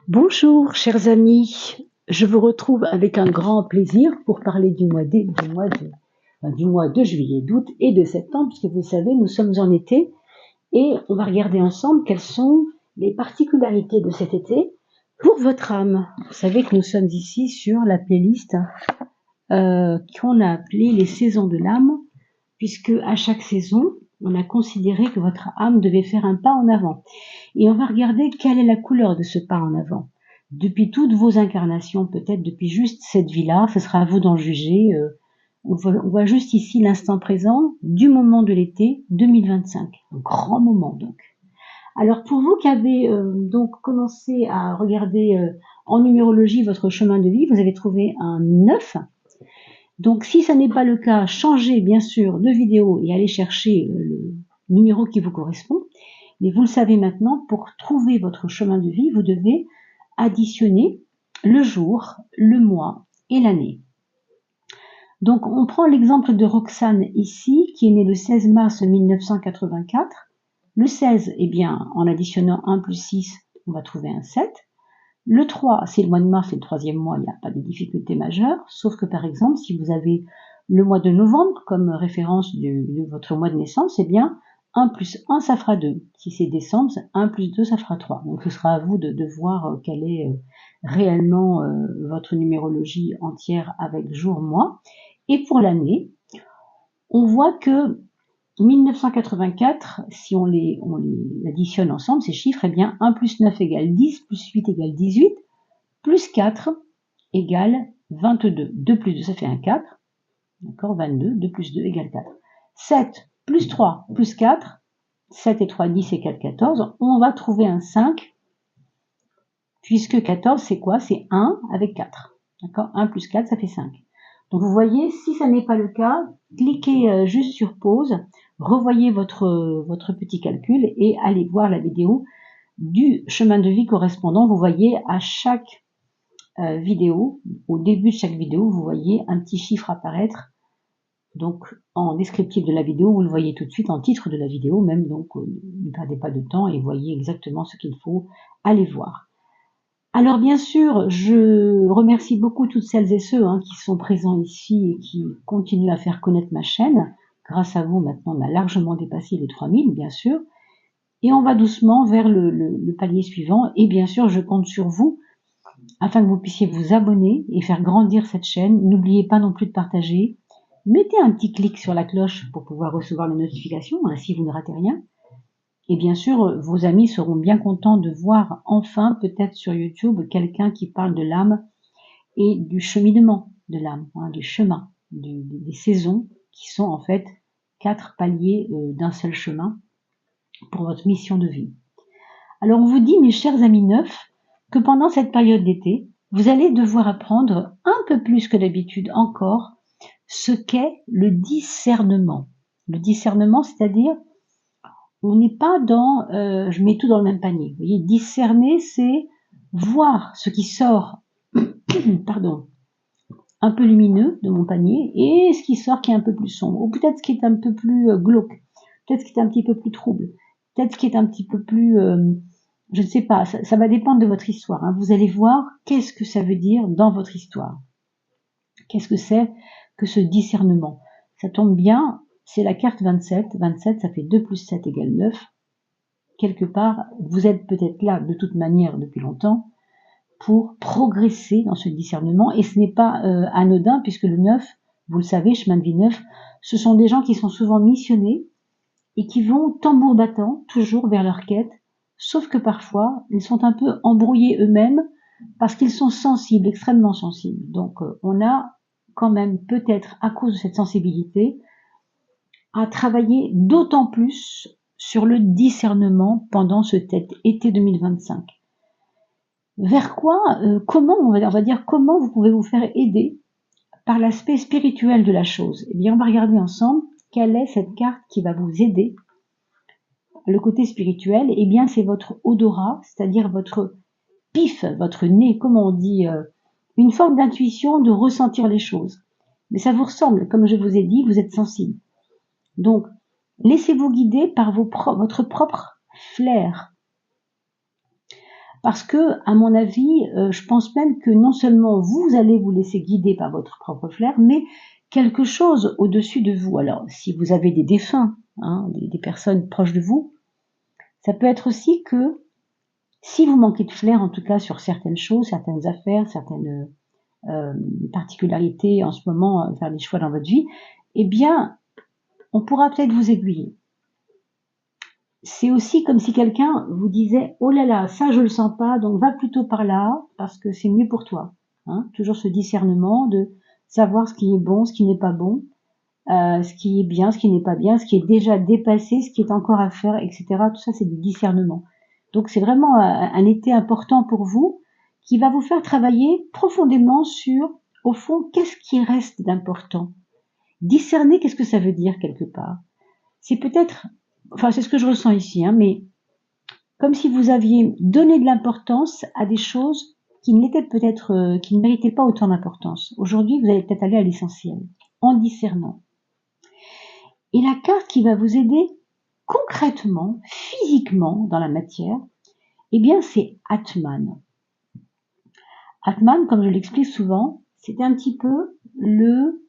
Bonjour chers amis, je vous retrouve avec un grand plaisir pour parler du mois de juillet, d'août et de septembre, puisque vous savez, nous sommes en été et on va regarder ensemble quelles sont les particularités de cet été pour votre âme. Vous savez que nous sommes ici sur la playlist qu'on a appelée les saisons de l'âme, puisque à chaque saison, on a considéré que votre âme devait faire un pas en avant. Et on va regarder quelle est la couleur de ce pas en avant. Depuis toutes vos incarnations, peut-être depuis juste cette vie-là, ce sera à vous d'en juger. On voit juste ici l'instant présent du moment de l'été 2025. Un grand moment donc. Alors pour vous qui avez donc commencé à regarder en numérologie votre chemin de vie, vous avez trouvé un 9. Donc si ça n'est pas le cas, changez bien sûr de vidéo et allez chercher le numéro qui vous correspond. Mais vous le savez maintenant, pour trouver votre chemin de vie, vous devez additionner le jour, le mois et l'année. Donc on prend l'exemple de Roxane ici, qui est née le 16 mars 1984. Le 16, eh bien, en additionnant 1 plus 6, on va trouver un 7. Le 3, c'est le mois de mars, c'est le troisième mois, il n'y a pas de difficulté majeure, sauf que par exemple, si vous avez le mois de novembre comme référence de votre mois de naissance, eh bien, 1 plus 1, ça fera 2. Si c'est décembre, 1 plus 2, ça fera 3. Donc ce sera à vous de voir quelle est réellement votre numérologie entière avec jour, mois. Et pour l'année, on voit que 1984, si on les additionne ensemble, ces chiffres, eh bien 1 plus 9 égale 10, plus 8 égale 18, plus 4 égale 22. 2 plus 2, ça fait un 4. D'accord, 22. 2 plus 2 égale 4. 7 plus 3 plus 4. 7 et 3, 10 et 4, 14. On va trouver un 5, puisque 14, c'est quoi? C'est 1 avec 4. D'accord, 1 plus 4, ça fait 5. Donc vous voyez, si ça n'est pas le cas, cliquez juste sur pause, revoyez votre petit calcul et allez voir la vidéo du chemin de vie correspondant. Vous voyez à chaque vidéo, au début de chaque vidéo, vous voyez un petit chiffre apparaître. Donc en descriptif de la vidéo, vous le voyez tout de suite en titre de la vidéo même, donc ne perdez pas de temps et voyez exactement ce qu'il faut aller voir. Alors bien sûr, je remercie beaucoup toutes celles et ceux qui sont présents ici et qui continuent à faire connaître ma chaîne. Grâce à vous, maintenant, on a largement dépassé les 3000, bien sûr. Et on va doucement vers le palier suivant. Et bien sûr, je compte sur vous afin que vous puissiez vous abonner et faire grandir cette chaîne. N'oubliez pas non plus de partager. Mettez un petit clic sur la cloche pour pouvoir recevoir les notifications, ainsi vous ne ratez rien. Et bien sûr, vos amis seront bien contents de voir enfin, peut-être sur YouTube, quelqu'un qui parle de l'âme et du cheminement de l'âme, du chemin, des saisons, qui sont en fait 4 paliers d'un seul chemin pour votre mission de vie. Alors on vous dit, mes chers amis neufs, que pendant cette période d'été, vous allez devoir apprendre un peu plus que d'habitude encore ce qu'est le discernement. Le discernement, c'est-à-dire, on n'est pas dans je mets tout dans le même panier. Vous voyez, discerner, c'est voir ce qui sort pardon, un peu lumineux de mon panier et ce qui sort qui est un peu plus sombre, ou peut-être ce qui est un peu plus glauque, peut-être ce qui est un petit peu plus trouble, peut-être ce qui est un petit peu plus je ne sais pas, ça va dépendre de votre histoire. Vous allez voir qu'est-ce que ça veut dire dans votre histoire. Qu'est-ce que c'est que ce discernement? Ça tombe bien, c'est la carte 27. 27, ça fait 2 plus 7 égale 9. Quelque part, vous êtes peut-être là de toute manière depuis longtemps pour progresser dans ce discernement. Et ce n'est pas anodin, puisque le 9, vous le savez, chemin de vie 9, ce sont des gens qui sont souvent missionnés et qui vont tambour battant toujours vers leur quête, sauf que parfois, ils sont un peu embrouillés eux-mêmes parce qu'ils sont sensibles, extrêmement sensibles. Donc on a quand même peut-être, à cause de cette sensibilité, à travailler d'autant plus sur le discernement pendant cet été 2025. Vers quoi, comment, on va dire, comment vous pouvez vous faire aider par l'aspect spirituel de la chose? Eh bien, on va regarder ensemble quelle est cette carte qui va vous aider. Le côté spirituel, eh bien, c'est votre odorat, c'est-à-dire votre pif, votre nez, comment on dit, une forme d'intuition, de ressentir les choses. Mais ça vous ressemble, comme je vous ai dit, vous êtes sensible. Donc, laissez-vous guider par votre propre flair. Parce que, à mon avis, je pense même que non seulement vous allez vous laisser guider par votre propre flair, mais quelque chose au-dessus de vous. Alors, si vous avez des défunts, hein, des personnes proches de vous, ça peut être aussi que si vous manquez de flair, en tout cas sur certaines choses, certaines affaires, certaines particularités en ce moment, faire des choix dans votre vie, eh bien, on pourra peut-être vous aiguiller. C'est aussi comme si quelqu'un vous disait « Oh là là, ça je le sens pas, donc va plutôt par là, parce que c'est mieux pour toi. » Hein, toujours ce discernement de savoir ce qui est bon, ce qui n'est pas bon, ce qui est bien, ce qui n'est pas bien, ce qui est déjà dépassé, ce qui est encore à faire, etc. Tout ça, c'est du discernement. Donc c'est vraiment un été important pour vous qui va vous faire travailler profondément sur, au fond, qu'est-ce qui reste d'important. Discerner, qu'est-ce que ça veut dire quelque part. C'est peut-être, enfin c'est ce que je ressens ici, hein, mais comme si vous aviez donné de l'importance à des choses qui n'étaient peut-être, qui ne méritaient pas autant d'importance. Aujourd'hui, vous allez peut-être aller à l'essentiel, en discernant. Et la carte qui va vous aider concrètement, physiquement, dans la matière, eh bien, c'est Atman. Atman, comme je l'explique souvent, c'est un petit peu le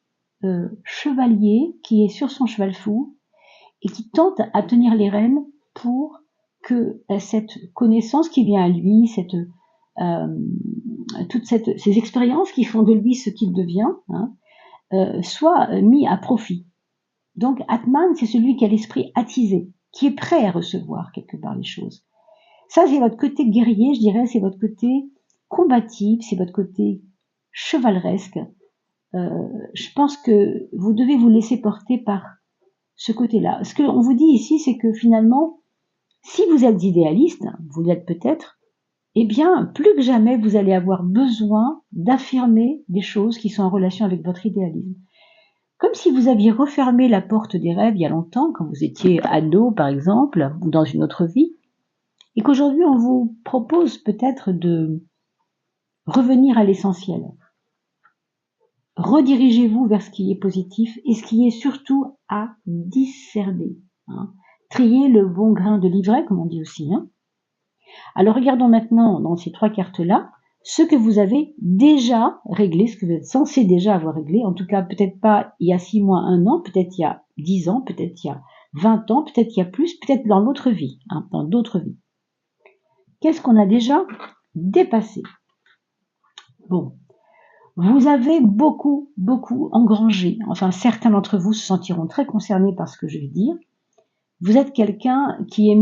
chevalier qui est sur son cheval fou et qui tente à tenir les rênes pour que cette connaissance qui vient à lui, toutes ces expériences qui font de lui ce qu'il devient, hein, soient mis à profit. Donc Atman, c'est celui qui a l'esprit attisé, qui est prêt à recevoir quelque part les choses. Ça, c'est votre côté guerrier, je dirais, c'est votre côté combatif, c'est votre côté chevaleresque. Je pense que vous devez vous laisser porter par ce côté-là. Ce qu'on vous dit ici, c'est que finalement, si vous êtes idéaliste, vous l'êtes peut-être, eh bien, plus que jamais, vous allez avoir besoin d'affirmer des choses qui sont en relation avec votre idéalisme. Comme si vous aviez refermé la porte des rêves il y a longtemps, quand vous étiez ado, par exemple, ou dans une autre vie, et qu'aujourd'hui, on vous propose peut-être de revenir à l'essentiel. Redirigez-vous vers ce qui est positif et ce qui est surtout à discerner. Hein. Trier le bon grain de livret, comme on dit aussi. Hein. Alors regardons maintenant dans ces trois cartes-là ce que vous avez déjà réglé, ce que vous êtes censé déjà avoir réglé, en tout cas peut-être pas il y a 6 mois, 1 an, peut-être il y a 10 ans, peut-être il y a 20 ans, peut-être il y a plus, peut-être dans l'autre vie, hein, dans d'autres vies. Qu'est-ce qu'on a déjà dépassé? Bon, vous avez beaucoup engrangé, enfin certains d'entre vous se sentiront très concernés par ce que je vais dire. Vous êtes quelqu'un qui est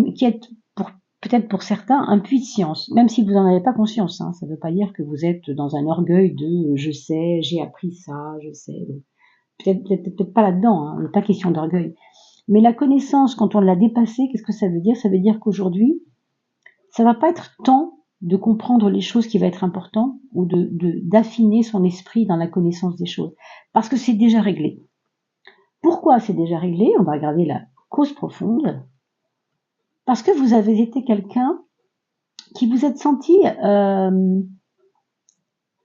peut-être pour certains un puits de science, même si vous n'en avez pas conscience. Hein. Ça ne veut pas dire que vous êtes dans un orgueil de je sais, j'ai appris ça, je sais. Peut-être pas là-dedans, hein. Il n'est pas question d'orgueil. Mais la connaissance, quand on l'a dépassée, qu'est-ce que ça veut dire? Ça veut dire qu'aujourd'hui, ça va pas être temps de comprendre les choses qui va être important ou d'affiner son esprit dans la connaissance des choses. Parce que c'est déjà réglé. Pourquoi c'est déjà réglé? On va regarder la cause profonde. Parce que vous avez été quelqu'un qui vous êtes senti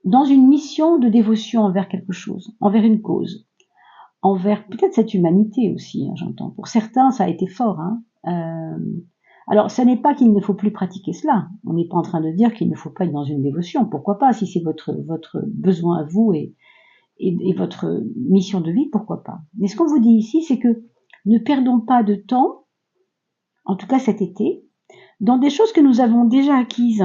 dans une mission de dévotion envers quelque chose, envers une cause, envers peut-être cette humanité aussi, hein, j'entends. Pour certains, ça a été fort. Hein. Alors, ce n'est pas qu'il ne faut plus pratiquer cela. On n'est pas en train de dire qu'il ne faut pas être dans une dévotion. Pourquoi pas? Si c'est votre besoin à vous et votre mission de vie, pourquoi pas? Mais ce qu'on vous dit ici, c'est que ne perdons pas de temps, en tout cas cet été, dans des choses que nous avons déjà acquises.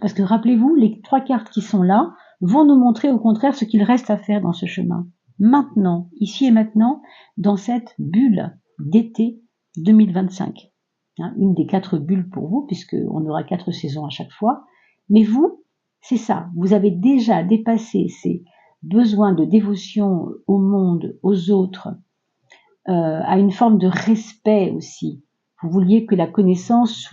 Parce que rappelez-vous, les 3 cartes qui sont là vont nous montrer au contraire ce qu'il reste à faire dans ce chemin. Maintenant, ici et maintenant, dans cette bulle d'été 2025. Hein, une des 4 bulles pour vous, puisqu'on aura 4 saisons à chaque fois. Mais vous, c'est ça, vous avez déjà dépassé ces besoins de dévotion au monde, aux autres, à une forme de respect aussi. Vous vouliez que la connaissance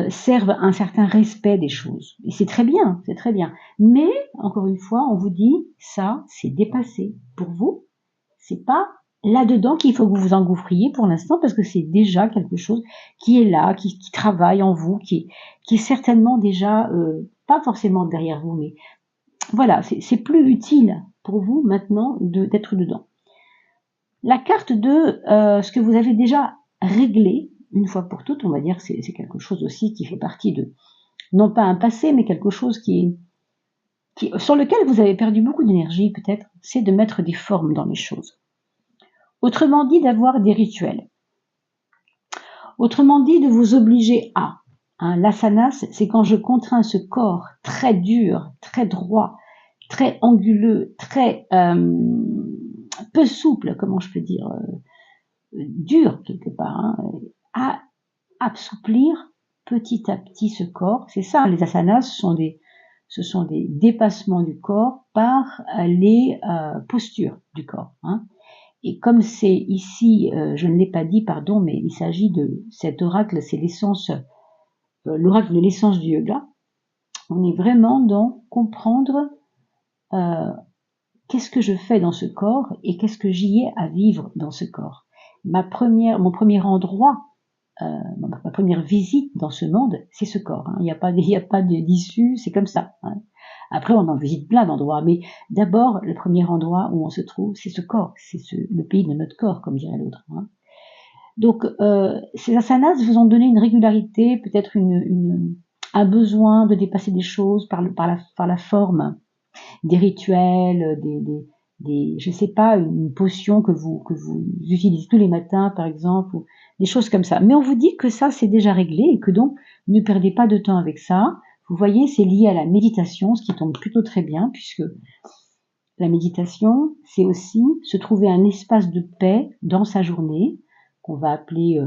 serve un certain respect des choses. Et c'est très bien, c'est très bien. Mais, encore une fois, on vous dit, ça, c'est dépassé. Pour vous, c'est pas là-dedans qu'il faut que vous vous engouffriez pour l'instant, parce que c'est déjà quelque chose qui est là, qui travaille en vous, qui est certainement déjà, pas forcément derrière vous, mais voilà, c'est plus utile pour vous maintenant d'être dedans. La carte de ce que vous avez déjà réglé, une fois pour toutes, on va dire que c'est quelque chose aussi qui fait partie de, non pas un passé, mais quelque chose sur lequel vous avez perdu beaucoup d'énergie peut-être, c'est de mettre des formes dans les choses. Autrement dit, d'avoir des rituels. Autrement dit, de vous obliger à. L'asana, c'est quand je contrains ce corps très dur, très droit, très anguleux, très peu souple, comment je peux dire, dur quelque part, à assouplir petit à petit ce corps. C'est ça, les asanas, ce sont des dépassements du corps par les postures du corps. Et comme c'est ici, je ne l'ai pas dit, pardon, mais il s'agit de cet oracle, c'est l'oracle de l'essence du yoga. On est vraiment dans comprendre qu'est-ce que je fais dans ce corps et qu'est-ce que j'y ai à vivre dans ce corps. Mon premier endroit, ma première visite dans ce monde, c'est ce corps. Il n'y a pas d'issue, c'est comme ça. Après, on en visite plein d'endroits, mais d'abord, le premier endroit où on se trouve, c'est ce corps, c'est le pays de notre corps, comme dirait l'autre. Donc, ces asanas vous ont donné une régularité, peut-être un besoin de dépasser des choses par la forme, des rituels, je sais pas, une potion que vous utilisez tous les matins, par exemple, ou des choses comme ça. Mais on vous dit que ça, c'est déjà réglé et que donc, ne perdez pas de temps avec ça. Vous voyez, c'est lié à la méditation, ce qui tombe plutôt très bien, puisque la méditation, c'est aussi se trouver un espace de paix dans sa journée, qu'on va appeler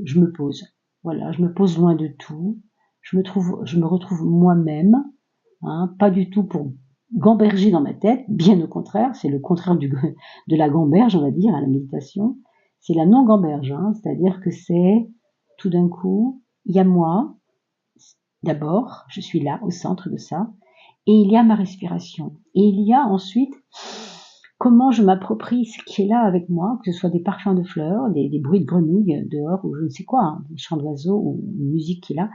je me pose. Voilà, je me pose loin de tout. Je me retrouve moi-même, pas du tout pour gamberger dans ma tête, bien au contraire, c'est le contraire de la gamberge, on va dire, à la méditation. C'est la non-gamberge, c'est-à-dire que c'est tout d'un coup, il y a moi, d'abord, je suis là, au centre de ça, et il y a ma respiration. Et il y a ensuite comment je m'approprie ce qui est là avec moi, que ce soit des parfums de fleurs, des bruits de grenouilles dehors, ou je ne sais quoi, des chants d'oiseaux, ou une musique qui est là,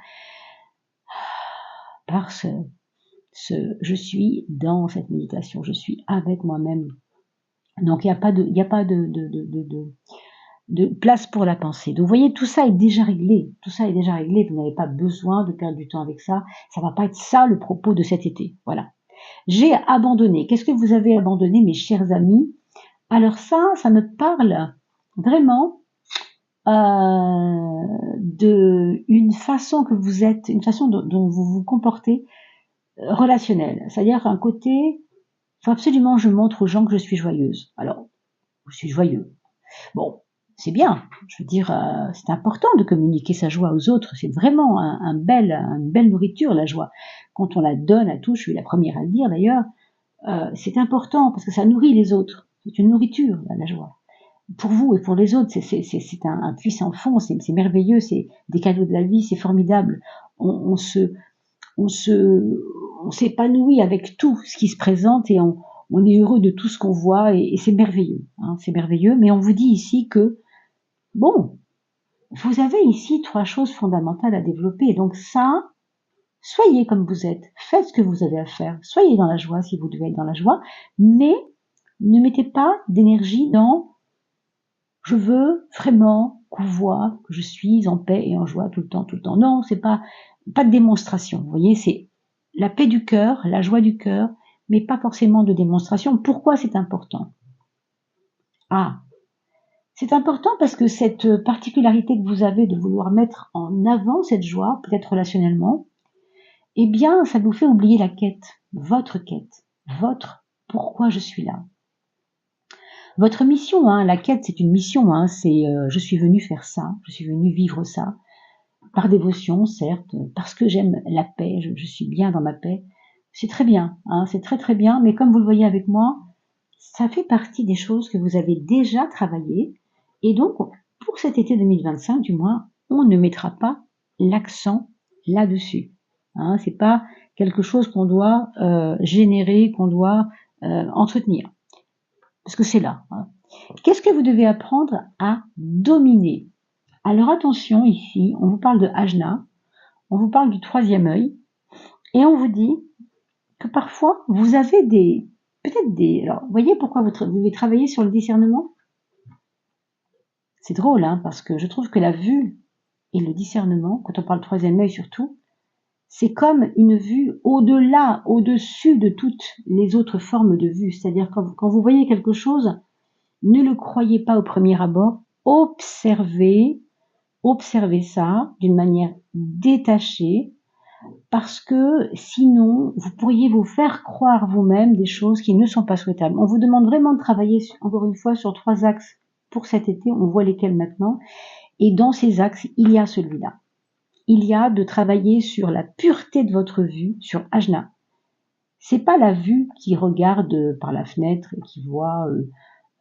parce je suis dans cette méditation, je suis avec moi-même. Donc il n'y a pas de place pour la pensée. Donc vous voyez, tout ça est déjà réglé. Tout ça est déjà réglé. Vous n'avez pas besoin de perdre du temps avec ça. Ça va pas être ça le propos de cet été. Voilà. J'ai abandonné. Qu'est-ce que vous avez abandonné, mes chers amis? Alors ça me parle vraiment de une façon que vous êtes, une façon dont vous vous comportez relationnelle. C'est-à-dire un côté, il faut absolument que je montre aux gens que je suis joyeuse. Alors, je suis joyeux. Bon, c'est bien. Je veux dire, c'est important de communiquer sa joie aux autres. C'est vraiment une belle nourriture, la joie. Quand on la donne à tous, je suis la première à le dire d'ailleurs, c'est important parce que ça nourrit les autres. C'est une nourriture, la joie. Pour vous et pour les autres, c'est un puissant fond, c'est merveilleux, c'est des cadeaux de la vie, c'est formidable. On s'épanouit avec tout ce qui se présente et on est heureux de tout ce qu'on voit et c'est merveilleux. C'est merveilleux, mais on vous dit ici que, bon, vous avez ici 3 choses fondamentales à développer. Donc ça, soyez comme vous êtes, faites ce que vous avez à faire, soyez dans la joie si vous devez être dans la joie, mais ne mettez pas d'énergie dans je veux vraiment qu'on voit que je suis en paix et en joie tout le temps, tout le temps. Non, c'est pas de démonstration. Vous voyez, c'est la paix du cœur, la joie du cœur, mais pas forcément de démonstration. Pourquoi c'est important? C'est important parce que cette particularité que vous avez de vouloir mettre en avant cette joie, peut-être relationnellement, eh bien, ça vous fait oublier la quête, votre pourquoi je suis là. Votre mission, la quête, c'est une mission, c'est je suis venu faire ça, je suis venu vivre ça, par dévotion, certes, parce que j'aime la paix, je suis bien dans ma paix. C'est très bien, c'est très très bien, mais comme vous le voyez avec moi, ça fait partie des choses que vous avez déjà travaillées, et donc, pour cet été 2025, du moins, on ne mettra pas l'accent là-dessus. C'est pas quelque chose qu'on doit générer, qu'on doit entretenir. Parce que c'est là. Qu'est-ce que vous devez apprendre à dominer? Alors attention, ici, on vous parle de Ajna, on vous parle du 3e œil, et on vous dit que parfois, vous avez alors, vous voyez pourquoi vous devez travailler sur le discernement? C'est drôle, hein, parce que je trouve que la vue et le discernement, quand on parle troisième œil surtout, c'est comme une vue au-delà, au-dessus de toutes les autres formes de vue. C'est-à-dire quand vous voyez quelque chose, ne le croyez pas au premier abord, observez ça d'une manière détachée, parce que sinon, vous pourriez vous faire croire vous-même des choses qui ne sont pas souhaitables. On vous demande vraiment de travailler, encore une fois, sur 3 axes pour cet été, on voit lesquels maintenant, et dans ces axes, il y a celui-là. Il y a de travailler sur la pureté de votre vue, sur Ajna. C'est pas la vue qui regarde par la fenêtre et qui voit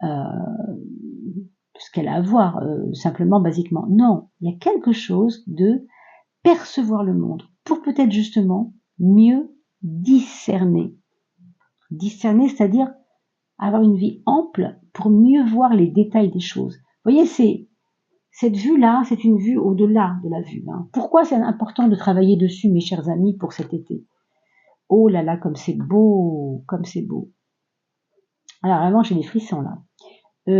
ce qu'elle a à voir, simplement, basiquement. Non, il y a quelque chose de percevoir le monde pour peut-être justement mieux discerner. Discerner, c'est-à-dire avoir une vie ample pour mieux voir les détails des choses. Vous voyez, cette vue-là, c'est une vue au-delà de la vue. Hein. Pourquoi c'est important de travailler dessus, mes chers amis, pour cet été? Oh là là, comme c'est beau, comme c'est beau. Alors vraiment, j'ai des frissons là.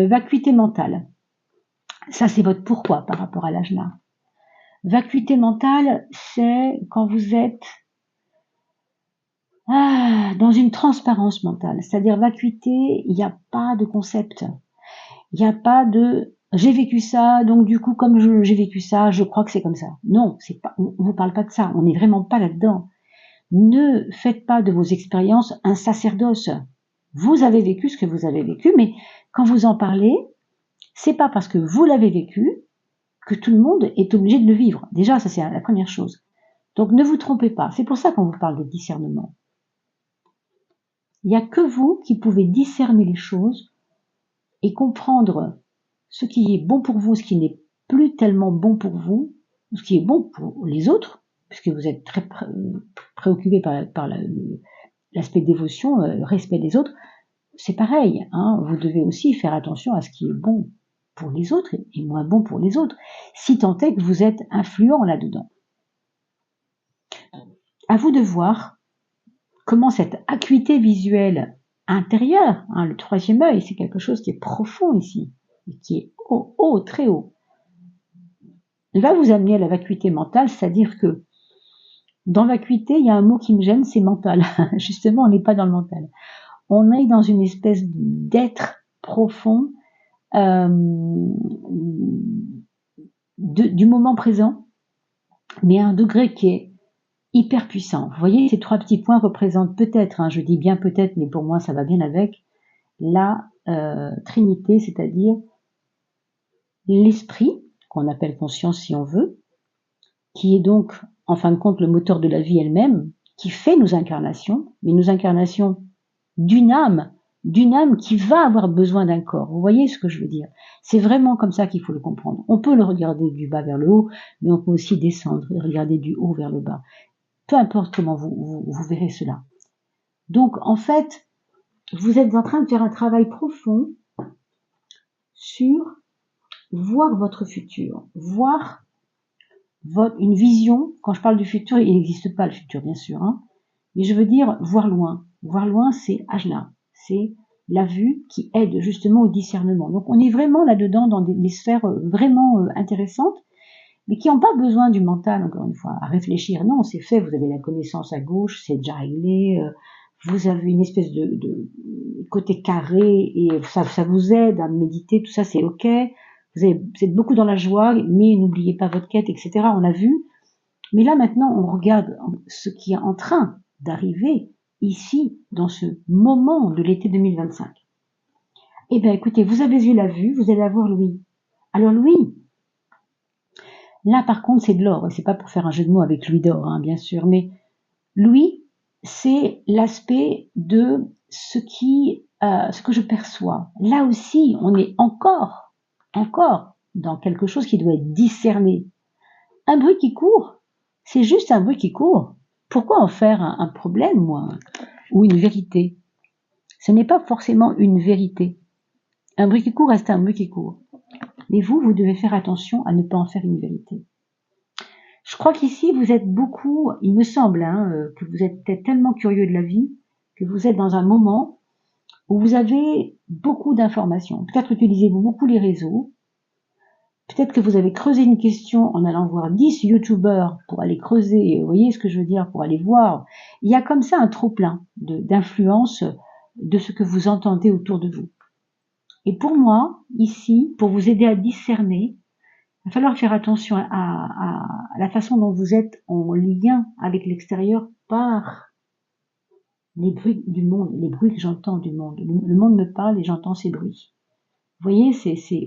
Vacuité mentale. Ça, c'est votre pourquoi par rapport à l'âge-là. Vacuité mentale, c'est quand vous êtes dans une transparence mentale. C'est-à-dire vacuité, il n'y a pas de concept. Il n'y a pas de j'ai vécu ça, donc du coup, comme j'ai vécu ça, je crois que c'est comme ça. Non, c'est pas, on ne vous parle pas de ça. On n'est vraiment pas là-dedans. Ne faites pas de vos expériences un sacerdoce. Vous avez vécu ce que vous avez vécu, mais quand vous en parlez, c'est pas parce que vous l'avez vécu que tout le monde est obligé de le vivre. Déjà, ça c'est la première chose. Donc ne vous trompez pas. C'est pour ça qu'on vous parle de discernement. Il n'y a que vous qui pouvez discerner les choses et comprendre ce qui est bon pour vous, ce qui n'est plus tellement bon pour vous, ce qui est bon pour les autres, puisque vous êtes très préoccupé par l'aspect dévotion, respect des autres. C'est pareil, hein, vous devez aussi faire attention à ce qui est bon pour les autres et moins bon pour les autres, si tant est que vous êtes influent là-dedans. À vous de voir comment cette acuité visuelle intérieure, hein, le troisième œil, c'est quelque chose qui est profond ici, et qui est haut, très haut, va vous amener à la vacuité mentale, c'est-à-dire que dans vacuité, il y a un mot qui me gêne, c'est mental. Justement, on n'est pas dans le mental. On est dans une espèce d'être profond du moment présent, mais à un degré qui est hyper puissant. Vous voyez, ces 3 petits points représentent peut-être, hein, je dis bien peut-être, mais pour moi ça va bien avec, la Trinité, c'est-à-dire l'esprit, qu'on appelle conscience si on veut, qui est donc en fin de compte le moteur de la vie elle-même, qui fait nos incarnations, mais nos incarnations d'une âme qui va avoir besoin d'un corps. Vous voyez ce que je veux dire? C'est vraiment comme ça qu'il faut le comprendre. On peut le regarder du bas vers le haut, mais on peut aussi descendre et regarder du haut vers le bas. Peu importe comment vous verrez cela. Donc, en fait, vous êtes en train de faire un travail profond sur voir votre futur, voir une vision. Quand je parle du futur, il n'existe pas le futur, bien sûr, hein, mais je veux dire voir loin. Voir loin, c'est Ajna, c'est la vue qui aide justement au discernement. Donc, on est vraiment là-dedans dans des sphères vraiment intéressantes, mais qui n'ont pas besoin du mental, encore une fois, à réfléchir. Non, c'est fait, vous avez la connaissance à gauche, c'est déjà réglé, vous avez une espèce de côté carré, et ça vous aide à méditer, tout ça, c'est ok. Vous êtes beaucoup dans la joie, mais n'oubliez pas votre quête, etc. On a vu. Mais là, maintenant, on regarde ce qui est en train d'arriver ici, dans ce moment de l'été 2025. Eh bien, écoutez, vous avez eu la vue, vous allez avoir l'ouïe. Alors, l'ouïe, là, par contre, c'est de l'or. C'est pas pour faire un jeu de mots avec Louis d'or, hein, bien sûr, mais l'ouïe, c'est l'aspect de ce que je perçois. Là aussi, on est encore dans quelque chose qui doit être discerné. Un bruit qui court, c'est juste un bruit qui court. Pourquoi en faire un problème, ou une vérité? Ce n'est pas forcément une vérité. Un bruit qui court reste un bruit qui court. Mais vous devez faire attention à ne pas en faire une vérité. Je crois qu'ici, vous êtes beaucoup, il me semble, que vous êtes peut-être tellement curieux de la vie, que vous êtes dans un moment où vous avez beaucoup d'informations. Peut-être utilisez-vous beaucoup les réseaux, Peut-être que vous avez creusé une question en allant voir 10 youtubeurs pour aller creuser, vous voyez ce que je veux dire, pour aller voir. Il y a comme ça un trop-plein d'influence de ce que vous entendez autour de vous. Et pour moi, ici, pour vous aider à discerner, il va falloir faire attention à la façon dont vous êtes en lien avec l'extérieur par les bruits du monde, les bruits que j'entends du monde. Le monde me parle et j'entends ces bruits. Vous voyez,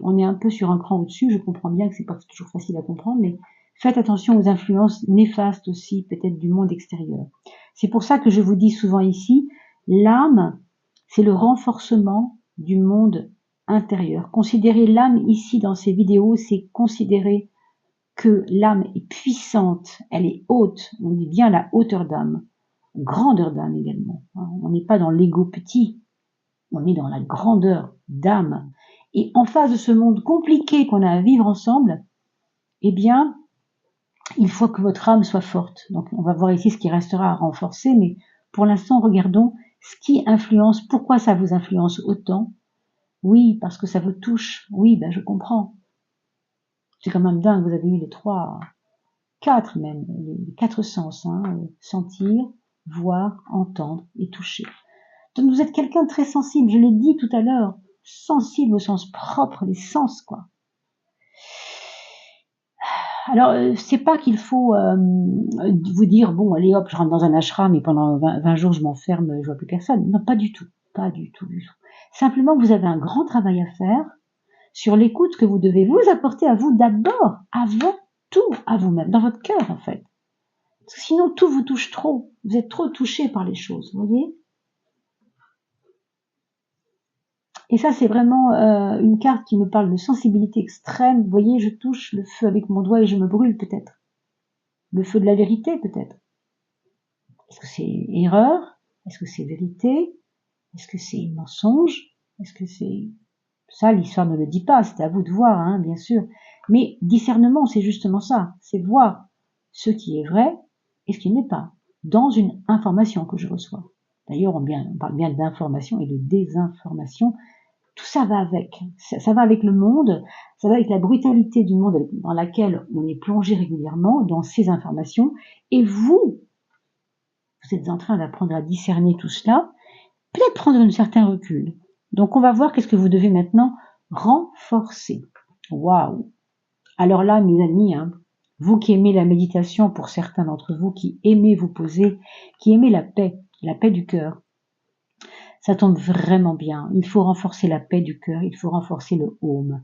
on est un peu sur un cran au-dessus, je comprends bien que c'est pas toujours facile à comprendre, mais faites attention aux influences néfastes aussi, peut-être du monde extérieur. C'est pour ça que je vous dis souvent ici, l'âme, c'est le renforcement du monde intérieur. Considérer l'âme ici dans ces vidéos, c'est considérer que l'âme est puissante, elle est haute, on dit bien la hauteur d'âme, grandeur d'âme également. On n'est pas dans l'ego petit, on est dans la grandeur d'âme. Et en face de ce monde compliqué qu'on a à vivre ensemble, eh bien, il faut que votre âme soit forte. Donc, on va voir ici ce qui restera à renforcer, mais pour l'instant, regardons ce qui influence, pourquoi ça vous influence autant. Oui, parce que ça vous touche. Oui, ben je comprends. C'est quand même dingue, vous avez eu les 4 même, les 4 sens, hein, sentir, voir, entendre et toucher. Donc vous êtes quelqu'un de très sensible, je l'ai dit tout à l'heure, sensible au sens propre, les sens, quoi. Alors, c'est pas qu'il faut vous dire, bon, allez hop, je rentre dans un ashram et pendant 20 jours je m'enferme, je vois plus personne. Non, pas du tout, pas du tout, du tout. Simplement, vous avez un grand travail à faire sur l'écoute que vous devez vous apporter à vous d'abord, avant tout, à vous-même, dans votre cœur en fait. Parce que sinon, tout vous touche trop. Vous êtes trop touché par les choses, vous voyez. Et ça, c'est vraiment une carte qui me parle de sensibilité extrême. Vous voyez, je touche le feu avec mon doigt et je me brûle peut-être. Le feu de la vérité peut-être. Est-ce que c'est erreur? Est-ce que c'est vérité? Est-ce que c'est mensonge? Est-ce que c'est... Ça, l'histoire ne le dit pas, c'est à vous de voir, hein, bien sûr. Mais discernement, c'est justement ça. C'est voir ce qui est vrai et ce qui n'est pas, dans une information que je reçois. D'ailleurs, on parle bien d'information et de désinformation. Tout ça va avec. Ça va avec le monde, ça va avec la brutalité du monde dans laquelle on est plongé régulièrement, dans ces informations. Et vous êtes en train d'apprendre à discerner tout cela, peut-être prendre un certain recul. Donc on va voir qu'est-ce que vous devez maintenant renforcer. Waouh! Alors là, mes amis, hein, vous qui aimez la méditation, pour certains d'entre vous, qui aimez vous poser, qui aimez la paix du cœur, ça tombe vraiment bien. Il faut renforcer la paix du cœur, il faut renforcer le home.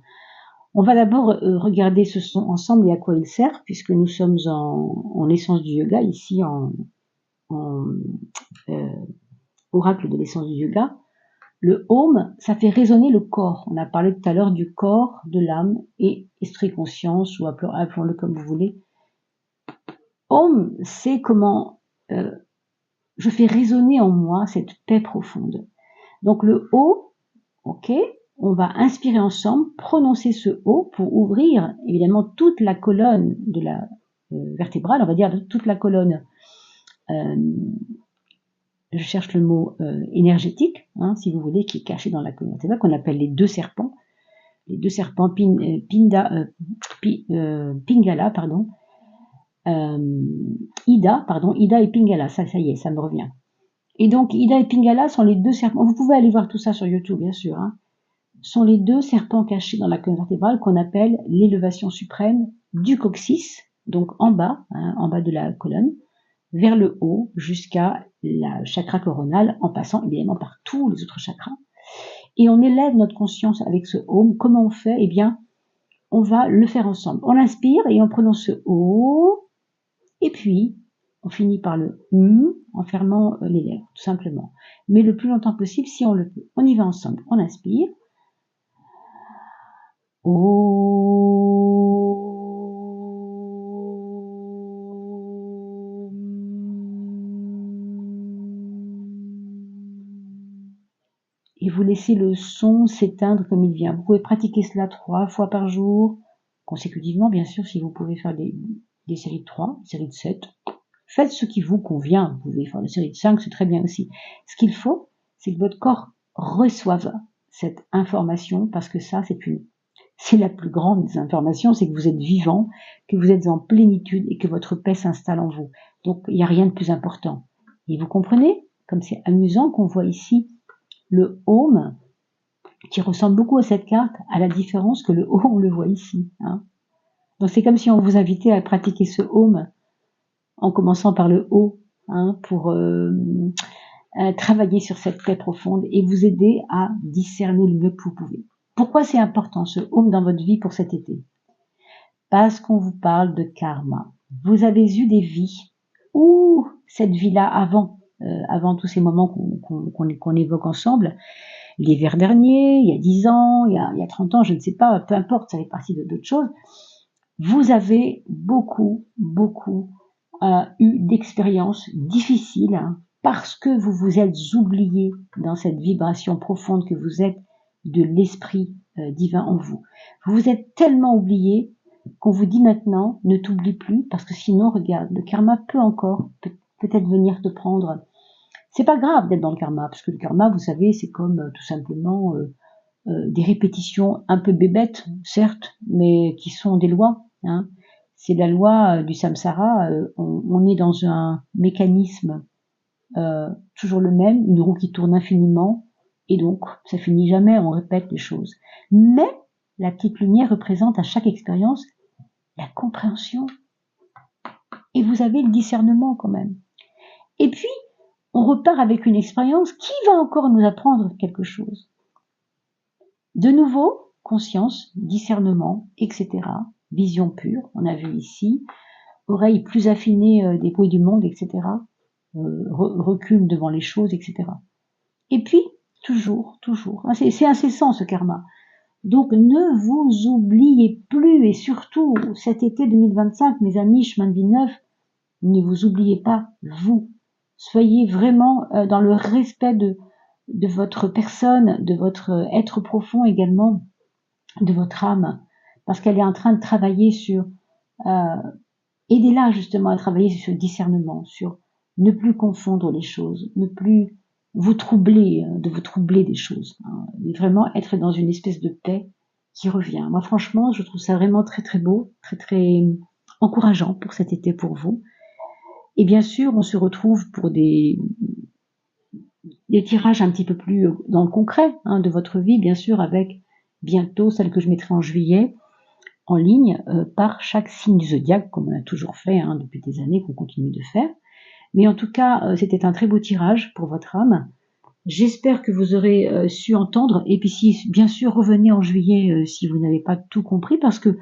On va d'abord regarder ce son ensemble et à quoi il sert, puisque nous sommes en essence du yoga, ici en oracle de l'essence du yoga. Le home, ça fait résonner le corps. On a parlé tout à l'heure du corps, de l'âme et esprit-conscience, ou appelons-le comme vous voulez. Home, c'est comment je fais résonner en moi cette paix profonde. Donc le O, ok, on va inspirer ensemble, prononcer ce O pour ouvrir évidemment toute la colonne de la vertébrale, on va dire toute la colonne, je cherche le mot énergétique, hein, si vous voulez, qui est caché dans la colonne vertébrale, qu'on appelle les deux serpents Pingala, pardon, Ida et Pingala, ça y est, ça me revient. Et donc, Ida et Pingala sont les deux serpents, vous pouvez aller voir tout ça sur YouTube, bien sûr, hein, sont les deux serpents cachés dans la colonne vertébrale qu'on appelle l'élévation suprême du coccyx, donc en bas, hein, en bas de la colonne, vers le haut, jusqu'à la chakra coronale, en passant évidemment par tous les autres chakras. Et on élève notre conscience avec ce Om. Comment on fait? Eh bien, on va le faire ensemble. On inspire et on prononce ce O, et puis on finit par le en fermant les lèvres, tout simplement. Mais le plus longtemps possible, si on le peut. On y va ensemble. On inspire. Et vous laissez le son s'éteindre comme il vient. Vous pouvez pratiquer cela 3 fois par jour, consécutivement, bien sûr, si vous pouvez faire des séries de 3, des séries de 7. Faites ce qui vous convient. Vous pouvez faire des séries de 5, c'est très bien aussi. Ce qu'il faut, c'est que votre corps reçoive cette information, parce que ça, C'est la plus grande des informations, c'est que vous êtes vivant, que vous êtes en plénitude et que votre paix s'installe en vous. Donc, il n'y a rien de plus important. Et vous comprenez, comme c'est amusant qu'on voit ici le home, qui ressemble beaucoup à cette carte, à la différence que le haut, on le voit ici. Hein. Donc, c'est comme si on vous invitait à pratiquer ce home en commençant par le haut, hein, pour travailler sur cette paix profonde et vous aider à discerner le mieux que vous pouvez. Pourquoi c'est important ce home dans votre vie pour cet été? Parce qu'on vous parle de karma. Vous avez eu des vies où cette vie-là avant tous ces moments qu'on évoque ensemble, l'hiver dernier, il y a 10 ans, il y a 30 ans, je ne sais pas, peu importe, ça fait partie d'autres choses. Vous avez beaucoup eu d'expériences difficiles hein, parce que vous vous êtes oublié dans cette vibration profonde que vous êtes de l'esprit divin en vous. Vous vous êtes tellement oublié qu'on vous dit maintenant, ne t'oublie plus, parce que sinon, regarde, le karma peut encore peut-être venir te prendre. C'est pas grave d'être dans le karma, parce que le karma, vous savez, c'est comme tout simplement des répétitions un peu bébêtes, certes, mais qui sont des lois. Hein. C'est la loi du samsara, on est dans un mécanisme toujours le même, une roue qui tourne infiniment, et donc ça finit jamais, on répète les choses. Mais la petite lumière représente à chaque expérience la compréhension. Et vous avez le discernement quand même. Et puis, on repart avec une expérience qui va encore nous apprendre quelque chose. De nouveau, conscience, discernement, etc. Vision pure, on a vu ici. Oreille plus affinée des bruits du monde, etc. Recul devant les choses, etc. Et puis, toujours, c'est incessant ce karma. Donc ne vous oubliez plus, et surtout cet été 2025, mes amis, chemin de vie neuf, ne vous oubliez pas, vous. Soyez vraiment dans le respect de votre personne, de votre être profond également, de votre âme, parce qu'elle est en train de travailler sur... aidez-la justement à travailler sur le discernement, sur ne plus confondre les choses, ne plus vous troubler, de vous troubler des choses, hein, mais vraiment être dans une espèce de paix qui revient. Moi, franchement, je trouve ça vraiment très beau, très encourageant pour cet été pour vous. Et bien sûr, on se retrouve pour des tirages un petit peu plus dans le concret hein, de votre vie, bien sûr, avec bientôt celle que je mettrai en juillet, en ligne, par chaque signe du zodiaque, comme on a toujours fait hein, depuis des années, qu'on continue de faire. Mais en tout cas, c'était un très beau tirage pour votre âme. J'espère que vous aurez su entendre. Et puis si, bien sûr, revenez en juillet si vous n'avez pas tout compris, parce que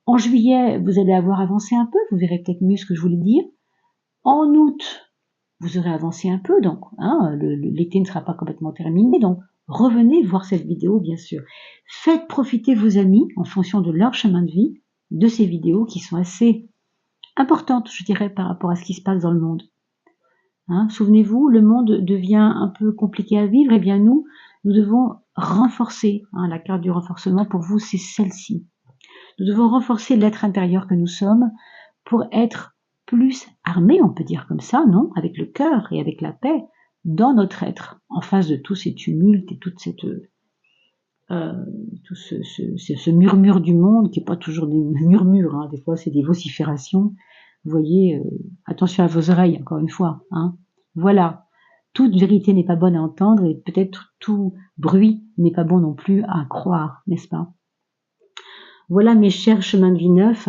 en juillet, vous allez avoir avancé un peu, vous verrez peut-être mieux ce que je voulais dire. En août, vous aurez avancé un peu, donc hein, l'été ne sera pas complètement terminé, donc revenez voir cette vidéo, bien sûr. Faites profiter vos amis, en fonction de leur chemin de vie, de ces vidéos qui sont assez importantes, je dirais, par rapport à ce qui se passe dans le monde. Hein, souvenez-vous, le monde devient un peu compliqué à vivre, et bien nous devons renforcer, hein, la carte du renforcement pour vous, c'est celle-ci. Nous devons renforcer l'être intérieur que nous sommes pour être plus armés, on peut dire comme ça, non, avec le cœur et avec la paix dans notre être, en face de tous ces tumultes et toute cette tout ce murmure du monde qui n'est pas toujours des murmures, hein, des fois c'est des vociférations. Vous voyez, attention à vos oreilles, encore une fois. Hein. Voilà, toute vérité n'est pas bonne à entendre et peut-être tout bruit n'est pas bon non plus à croire, n'est-ce pas? Voilà mes chers chemins de vie neufs.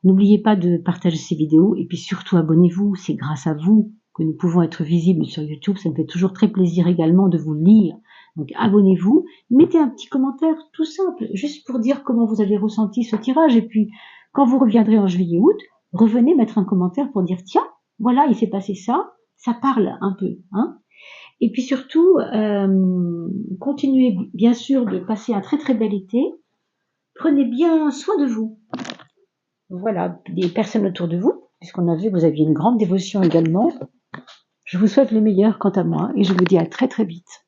N'oubliez pas de partager ces vidéos et puis surtout abonnez-vous. C'est grâce à vous que nous pouvons être visibles sur YouTube. Ça me fait toujours très plaisir également de vous lire. Donc abonnez-vous, mettez un petit commentaire tout simple, juste pour dire comment vous avez ressenti ce tirage. Et puis quand vous reviendrez en juillet-août, revenez mettre un commentaire pour dire tiens, voilà, il s'est passé ça, ça parle un peu. Hein. Et puis surtout, continuez bien sûr de passer un très bel été. Prenez bien soin de vous. Voilà, des personnes autour de vous, puisqu'on a vu que vous aviez une grande dévotion également. Je vous souhaite le meilleur quant à moi et je vous dis à très vite.